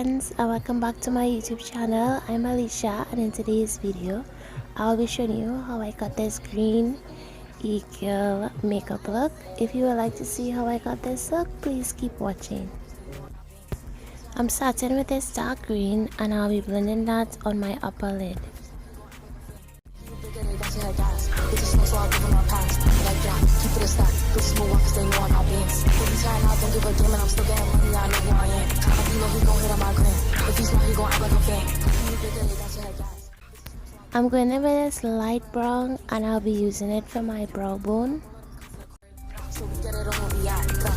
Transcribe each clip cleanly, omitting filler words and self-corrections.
friends, and welcome back to my YouTube channel. I'm Alicia, and in today's video I'll be showing you how I got this green Egirl makeup look. If you would like to see how I got this look, please keep watching. I'm starting with this dark green and I'll be blending that on my upper lid. I'm going in with this light brown and I'll be using it for my brow bone.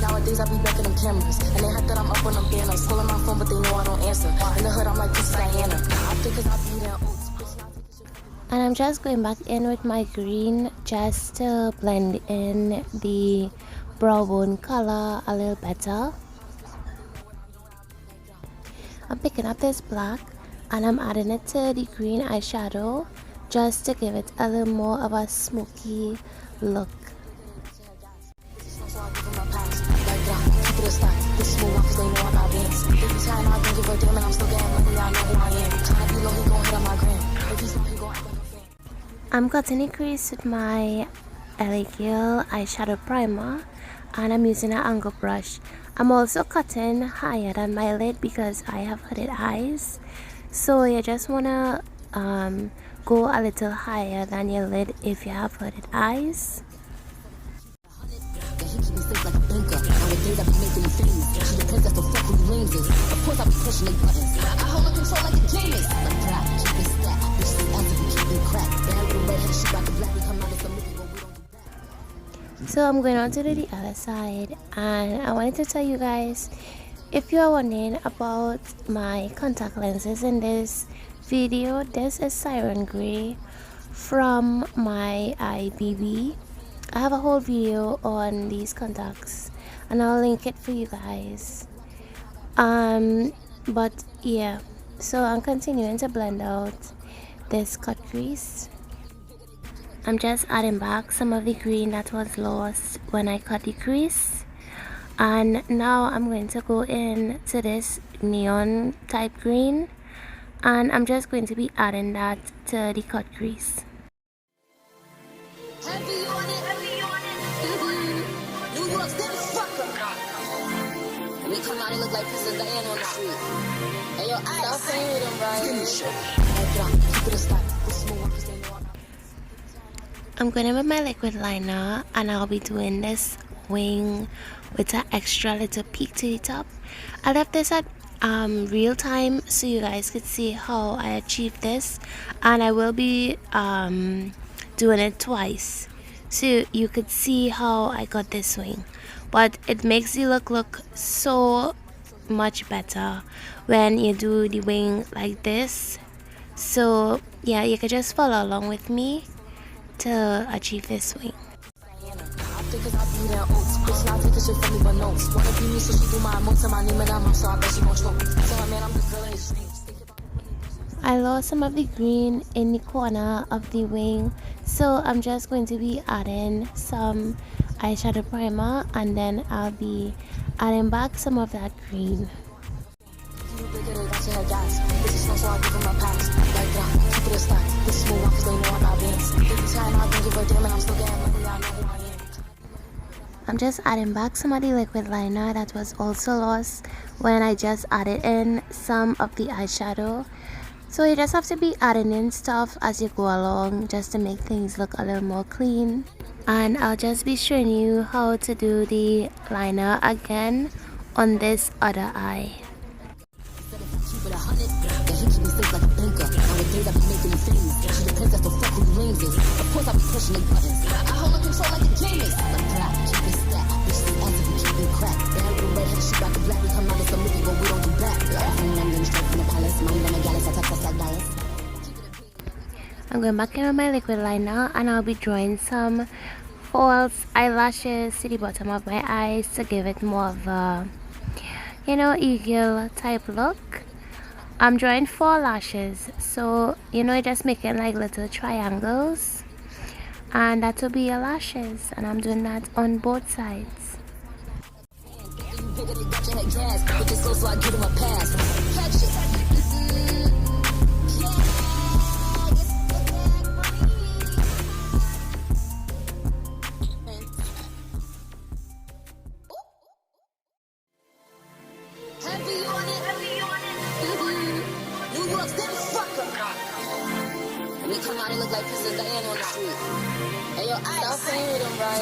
Nowadays I be back in them cameras, and they hype that I'm up on them banners. Calling my phone, but they know I don't answer. In the hood, I'm like, this is Diana. I think I'll be there. And I'm just going back in with my green just to blend in the brow bone color a little better. I'm picking up this black and I'm adding it to the green eyeshadow just to give it a little more of a smoky look. I'm cutting a crease with my Egirl eyeshadow primer and I'm using an angle brush. I'm also cutting higher than my lid because I have hooded eyes. So you just wanna go a little higher than your lid if you have hooded eyes. So I'm going on to do the other side, and I wanted to tell you guys, if you are wondering about my contact lenses in this video, this is Siren Grey from my IBB. I have a whole video on these contacts and I'll link it for you guys. But yeah, so I'm continuing to blend out this cut crease. I'm just adding back some of the green that was lost when I cut the crease, and now I'm going to go in to this neon type green and I'm just going to be adding that to the cut crease. Heavy on it. New York's this fucker. When we come out, it look like Princess Diana on the street. Hey, yo, stop playing with them, right? I'm going in with my liquid liner and I'll be doing this wing with an extra little peak to the top. I left this at real time so you guys could see how I achieved this, and I will be doing it twice so you could see how I got this wing. But it makes the look so much better when you do the wing like this. So yeah, you could just follow along with me to achieve this wing. I lost some of the green in the corner of the wing, so I'm just going to be adding some eyeshadow primer and then I'll be adding back some of that green. I'm just adding back some of the liquid liner that was also lost when I just added in some of the eyeshadow. So you just have to be adding in stuff as you go along just to make things look a little more clean. And I'll just be showing you how to do the liner again on this other eye. I'm going back in with my liquid liner and I'll be drawing some false eyelashes to the bottom of my eyes to give it more of a, you know, Egirl type look. I'm drawing 4 lashes, so you know, just making like little triangles, and that will be your lashes, and I'm doing that on both sides. protection. Heavy on it. New York's them fucker. When we come out, it look like Princess Diana on the street. Hey, yo, stop playing with them, right?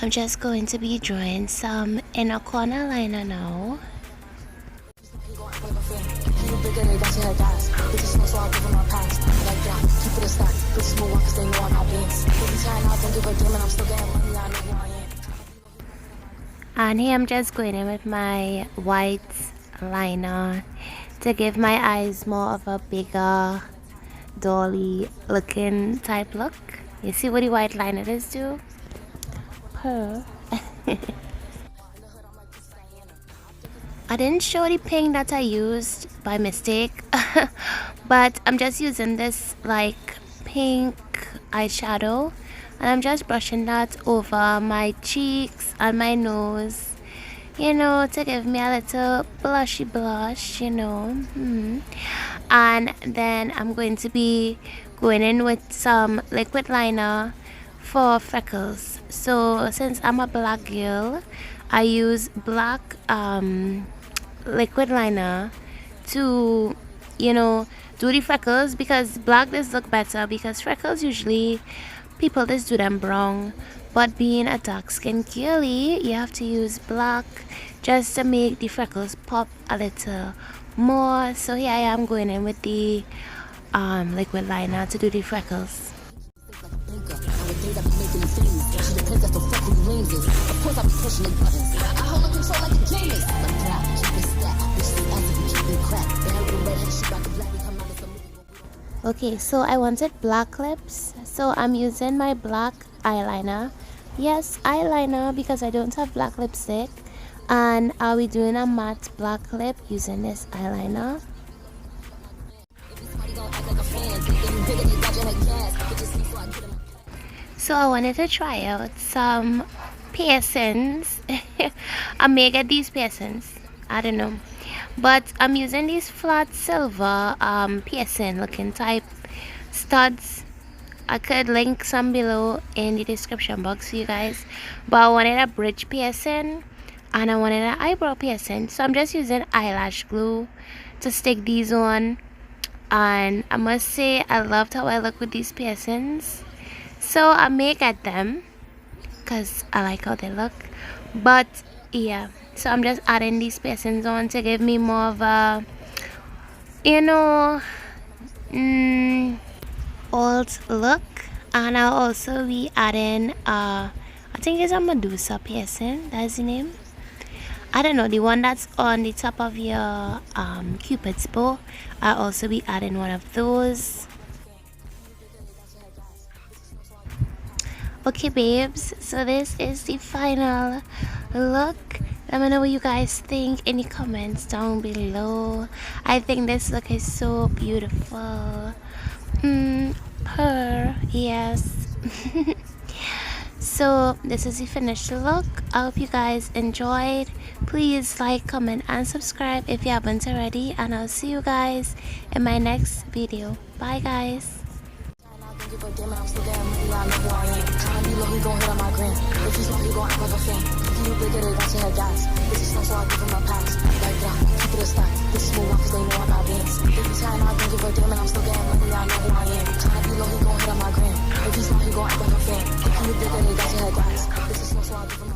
I'm just going to be drawing some inner corner liner now. And here I'm just going in with my white liner to give my eyes more of a bigger dolly looking type look. You see what the white liner does do? I didn't show the pink that I used by mistake, but I'm just using this like pink eyeshadow, and I'm just brushing that over my cheeks and my nose, you know, to give me a little blushy blush, you know. And then I'm going to be going in with some liquid liner for freckles. So since I'm a black girl, I use black liquid liner to, you know, do the freckles, because black does look better, because freckles usually people just do them brown, but being a dark skin girly, you have to use black just to make the freckles pop a little more. So here I am going in with the liquid liner to do the freckles. Okay, so I wanted black lips, so I'm using my black eyeliner. Yes, eyeliner, because I don't have black lipstick, and I'll be doing a matte black lip using this eyeliner. So I wanted to try out some piercings. I may get these piercings, I don't know, but I'm using these flat silver piercing looking type studs. I could link some below in the description box for you guys, but I wanted a bridge piercing and I wanted an eyebrow piercing, so I'm just using eyelash glue to stick these on. And I must say, I loved how I look with these piercings, so I may get them because I like how they look. But yeah, so I'm just adding these piercings on to give me more of a, you know, old look. And I'll also be adding I think it's a Medusa piercing, that's the name. I don't know, the one that's on the top of your cupid's bow. I'll also be adding one of those. Okay babes, so this is the final look. Let me know what you guys think in the comments down below. I think this look is so beautiful. Yes. So this is the finished look. I hope you guys enjoyed. Please like, comment and subscribe if you haven't already, and I'll see you guys in my next video. Bye guys. If he's not, he gon' act like a fan. If you bigger, they got your head guys. This is no, so I'll give him